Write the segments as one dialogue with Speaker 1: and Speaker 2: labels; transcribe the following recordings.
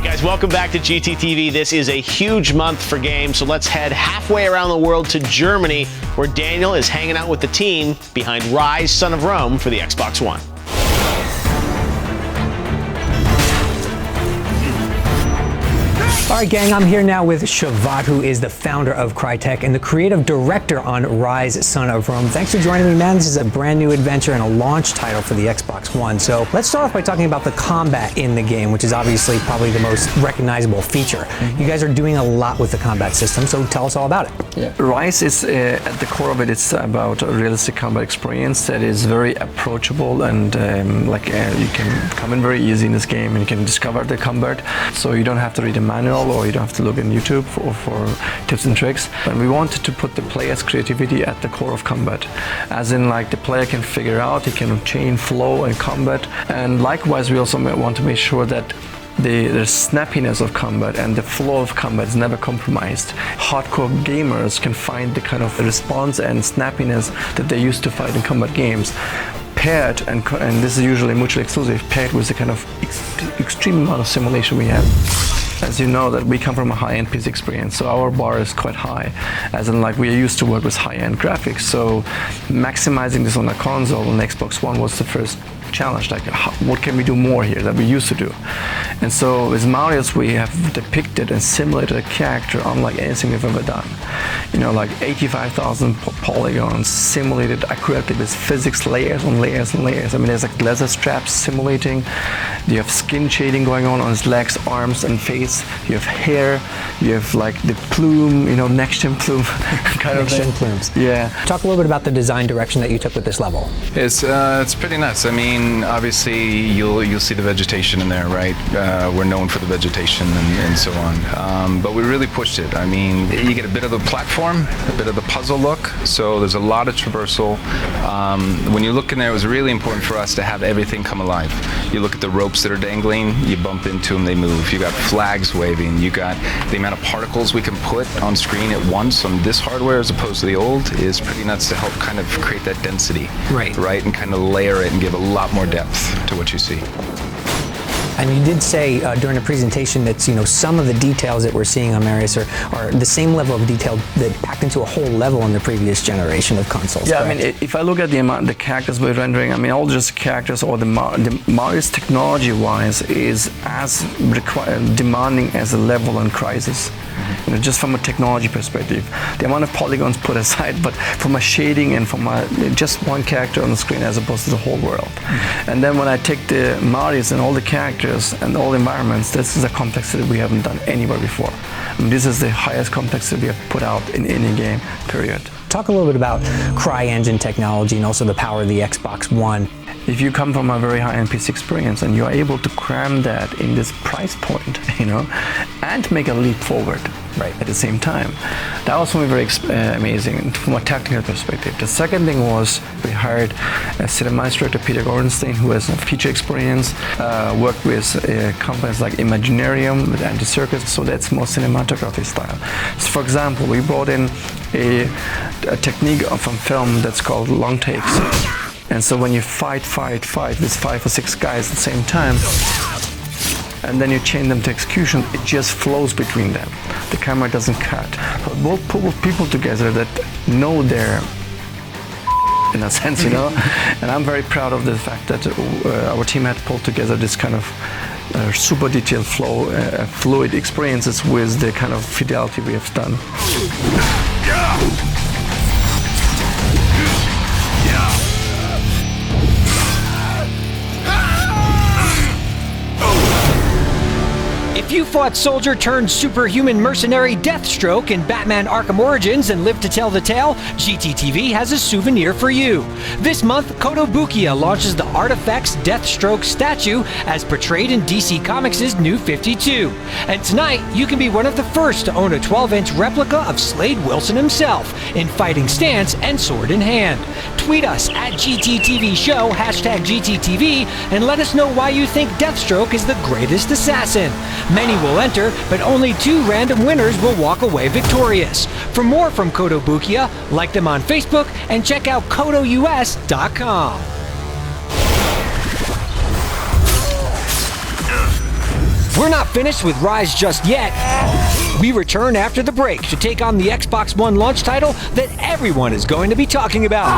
Speaker 1: Guys, welcome back to GTTV. This is a huge month for games, so let's head halfway around the world to Germany, where Daniel is hanging out with the team behind Rise: Son of Rome for the Xbox One.
Speaker 2: All right, gang, I'm here now with Shavat, who is the founder of Crytek and the creative director on Rise: Son of Rome. Thanks for joining me, man. This is a brand new adventure and a launch title for the Xbox One. So let's start off by talking about the combat in the game, which is obviously probably the most recognizable feature. You guys are doing a lot with the combat system, so tell us all about it.
Speaker 3: Yeah. Rise is, at the core of it, it's about a realistic combat experience that is very approachable and you can come in very easy in this game and you can discover the combat. So you don't have to read a manual or you don't have to look on YouTube for tips and tricks. And we wanted to put the player's creativity at the core of combat. As in, like, the player can figure out, he can chain flow and combat. And likewise, we also want to make sure that the snappiness of combat and the flow of combat is never compromised. Hardcore gamers can find the kind of response and snappiness that they used to fight in combat games, paired, and this is usually mutually exclusive, paired with the kind of extreme amount of simulation we have. As you know, that we come from a high-end PC experience, so our bar is quite high, as in, like, we are used to work with high-end graphics, so maximizing this on a console on the Xbox One was the first challenge, like what can we do more here that we used to do. And so with Marius we have depicted and simulated a character unlike anything we've ever done. You know, like 85,000 polygons simulated accurately with physics, layers on layers and layers. I mean, there's like leather straps simulating, you have skin shading going on his legs, arms and face, you have hair, you have like the plume, you know, next-gen plume kind of thing.
Speaker 2: Plumes.
Speaker 3: Yeah.
Speaker 2: Talk a little bit about the design direction that you took with this level.
Speaker 4: It's pretty nuts. I mean, obviously you'll see the vegetation in there, right? We're known for the vegetation and so on, but we really pushed it. I mean, you get a bit of the platform, a bit of the puzzle look, so there's a lot of traversal. When you look in there, it was really important for us to have everything come alive. You look at the ropes that are dangling, you bump into them, they move. You got flags waving, you got the amount of particles we can put on screen at once on this hardware as opposed to the old is pretty nuts to help kind of create that density, right, and kind of layer it and give a lot more depth to what you see.
Speaker 2: And you did say during the presentation that, you know, some of the details that we're seeing on Marius are the same level of detail that packed into a whole level in the previous generation of consoles.
Speaker 3: Yeah,
Speaker 2: correct?
Speaker 3: I mean, if I look at the characters we're rendering, I mean, all just characters or the Marius technology-wise is as demanding as a level in Crysis. You know, just from a technology perspective, the amount of polygons put aside, but from a shading and from just one character on the screen as opposed to the whole world. And then when I take the Marius and all the characters and all the environments, this is a complexity we haven't done anywhere before. I mean, this is the highest complexity we have put out in any game, period.
Speaker 2: Talk a little bit about CryEngine technology and also the power of the Xbox One.
Speaker 3: If you come from a very high-end PC experience and you are able to cram that in this price point, you know, and make a leap forward at the same time, that was something very amazing from a technical perspective. The second thing was we hired a cinema director, Peter Gorenstein, who has a feature experience, worked with companies like Imaginarium with Anti-Circus, so that's more cinematography style. So for example, we brought in a technique from film that's called long takes. And so when you fight with 5 or 6 guys at the same time, and then you chain them to execution, it just flows between them. The camera doesn't cut. But we'll pull people together that know their in a sense, you know. And I'm very proud of the fact that our team had pulled together this kind of super detailed fluid experiences with the kind of fidelity we have done.
Speaker 5: If you fought soldier turned superhuman mercenary Deathstroke in Batman Arkham Origins and lived to tell the tale, GTTV has a souvenir for you. This month, Kotobukiya launches the Artifacts Deathstroke statue as portrayed in DC Comics' New 52. And tonight, you can be one of the first to own a 12-inch replica of Slade Wilson himself in fighting stance and sword in hand. Tweet us at GTTV Show, #GTTV, and let us know why you think Deathstroke is the greatest assassin. Many will enter, but only 2 random winners will walk away victorious. For more from Kotobukiya, like them on Facebook and check out KotoUS.com. we're not finished with Rise just yet. We return after the break to take on the Xbox One launch title that everyone is going to be talking about.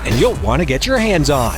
Speaker 5: And you'll want to get your hands on.